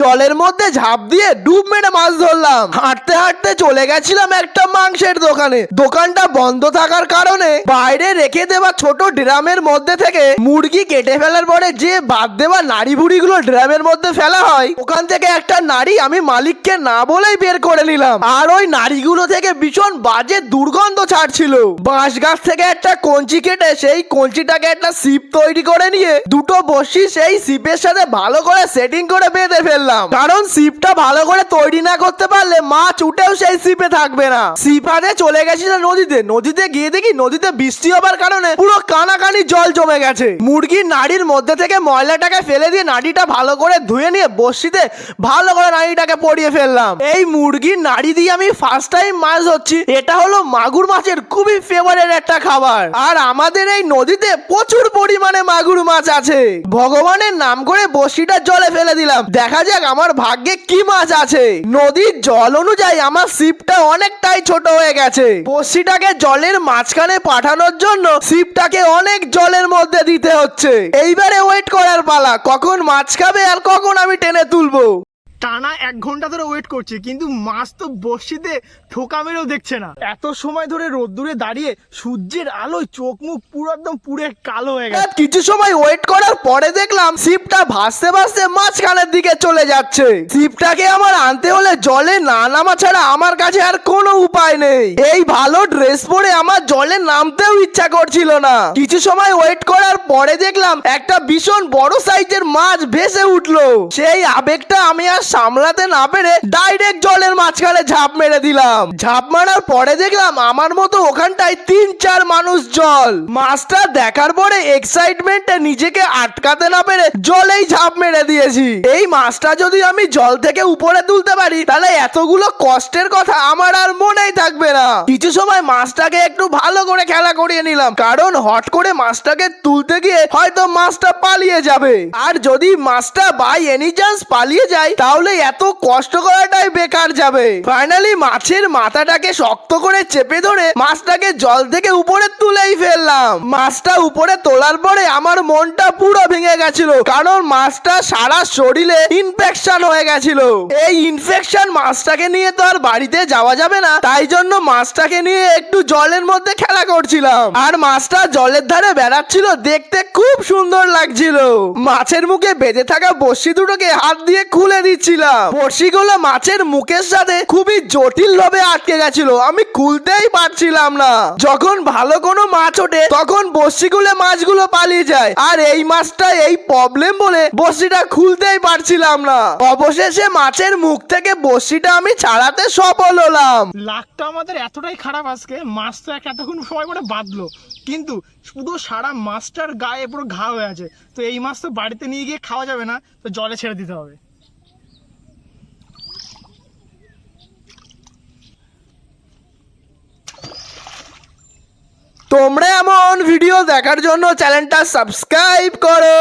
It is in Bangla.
জলের মধ্যে ঝাঁপ দিয়ে ডুব মেরে মাছ ধরলাম। হাঁটতে হাঁটতে চলে গেছিলাম একটা মাংসের দোকানে। দোকানটা বন্ধ থাকার কারণে বাইরে রেখে দেওয়া ছোট ড্রামের মধ্যে থেকে মুরগি কেটে ফেলার পরে যে বাদ দেওয়া নাড়ি ভুড়িগুলো ড্রামের মধ্যে ফেলা হয়, ওখান থেকে একটা নাড়ি আমি মালিককে না বলেই বের করে নিলাম। আর ওই নাড়িগুলো থেকে ভীষণ বাজে দুর্গন্ধ ছাড়ছিল। বাঁশ গাছ থেকে একটা কঞ্চি কেটে সেই কঞ্চিটাকে একটা সিপ তৈরি করে নিয়ে দুটো বসি সেই সিপের সাথে ভালো করে সেটিং করে বেঁধে ফেললাম। কারণ সিপটা ভালো করে তৈরি না করতে পারলে মাছ উঠেও সেই সিপে থাকবে না। সিপ হাতে চলে গেছিলাম নদীতে গিয়ে দেখি নদীতে বৃষ্টি হবার কারণে পুরো কানাকানি জল জমে গেছে। মুরগির নাড়ির মধ্যে থেকে ময়লাটাকে ফেলে দিয়ে নাড়িটা ভালো করে ধুয়ে নিয়ে বসিতে ভালো করে নাড়িটাকে পরিয়ে ফেললাম। এই মুরগির নাড়ি দিয়ে আমি ফার্স্ট টাইম মাছ ধরছি। এটা হলো মাগুর মাছের খুবই ফেভারিট একটা খাবার। আর আমাদের এই নদীতে প্রচুর পরিমাণে মাগুর মাছ আছে। ভগবানের নাম করে বসিটা জলে ফেলে দিলাম, দেখা যাক আমার ভাগ্যে কি মাছ আছে। নদীর জল অনুযায়ী আমার ছিপটা অনেকটাই ছোট হয়ে গেছে। বসিটাকে জলের মাঝখানে পাঠানোর জন্য ছিপটাকে অনেক জলের মধ্যে দিতে হচ্ছে। এইবারে ওয়েট করার পালা, কখন মাছ খাবে আর কখন আমি টেনে তুলবো। টানা 1 ঘন্টা ধরে ওয়েট করছি, কিন্তু মাছ তো বড়শিতে ঠোকা মেরেও দেখছে না। এত সময় ধরে রোদ্দুরে দাঁড়িয়ে সূর্যের আলোয় চোখ মুখ পুরো একদম পুরে কালো হয়ে গেছে। কিছু সময় ওয়েট করার পরে দেখলাম ছিপটা ভাসতে ভাসতে মাঝখানের দিকে চলে যাচ্ছে। ছিপটাকে আমার আনতে হলে জলে না নামা ছাড়া আমার কাছে আর কোনো উপায় নেই। এই ভালো ড্রেস পরে আমার জলে নামতেও ইচ্ছা করছিল না। কিছু সময় ওয়েট করার পরে দেখলাম একটা ভীষণ বড় সাইজের মাছ ভেসে উঠলো। সেই আবেগটা আমি আর সামলাতে না পেরে ডাইরেক্ট জলের মাঝখানে ঝাঁপ মেরে দিলাম। ঝাঁপ মারার পরে দেখলাম আমার মতো ওখানটায় 3-4 মানুষ জল। মাছটা দেখার পরে এক্সাইটমেন্টে নিজেকে আটকাতে না পেরে জলেই ঝাঁপ মেরে দিয়েছি। এই মাছটা যদি আমি জল থেকে উপরে তুলতে পারি তাহলে এতগুলো কষ্টের কথা আমার আর মনেই থাকবে না। কিছু সময় মাছটাকে একটু ভালো করে খেলা করিয়ে নিলাম, কারণ হট করে মাছটাকে তুলতে গিয়ে হয়তো মাছটা পালিয়ে যাবে। আর যদি মাছটা বাই এনি চান্স পালিয়ে যায় তাহলে এত কষ্ট করাটাই বেকার যাবে। ফাইনালি মাছের মাথাটাকে শক্ত করে চেপে ধরে মাছটাকে জল থেকে উপরে তুলেই ফেললাম। মাছটা উপরে তোলার পরে আমার মনটা পুরো ভেঙে গেছিল, কারণ মাছটা সারা শরীরে ইনফেকশন হয়ে গেছিল। এই ইনফেকশন মাছটাকে নিয়ে তো আর বাড়িতে যাওয়া যাবে না, তাই জন্য মাছটাকে নিয়ে একটু জলের মধ্যে খেলা করছিলাম। আর মাছটা জলের ধারে বেড়াচ্ছিল, দেখতে খুব সুন্দর লাগছিল। মাছের মুখে বেঁধে থাকা বড়শি দুটোকে হাত দিয়ে খুলে দিচ্ছিলাম। বড়শিগুলো মাছের মুখের সাথে খুবই জটিল ভাবে আটকে গেছিল, আমি খুলতেই পারছিলাম না। যখন ভালো কোনো মাছ ওঠে তখন বড়শিগুলো মাছগুলো পালিয়ে যায়, আর এই মাছটা এই প্রবলেম বলে বড়শিটা খুলতেই পারছিলাম না। অবশেষে মাছের মুখ থেকে বড়শিটা আমি ছাড়াতে সফল হলাম। লাকটা আমাদের এতটাই খারাপ আজকে, মাছ তো এতক্ষণ সময় করে বাঁধলো, কিন্তু শুধু সারা মাছটার গায়ে পুরো ঘা হয়ে আছে। তো এই মাছ তো বাড়িতে নিয়ে গিয়ে খাওয়া যাবে না, তো জলে ছেড়ে দিতে হবে। তোমরা এমন ভিডিও দেখার জন্য চ্যানেলটা সাবস্ক্রাইব করো।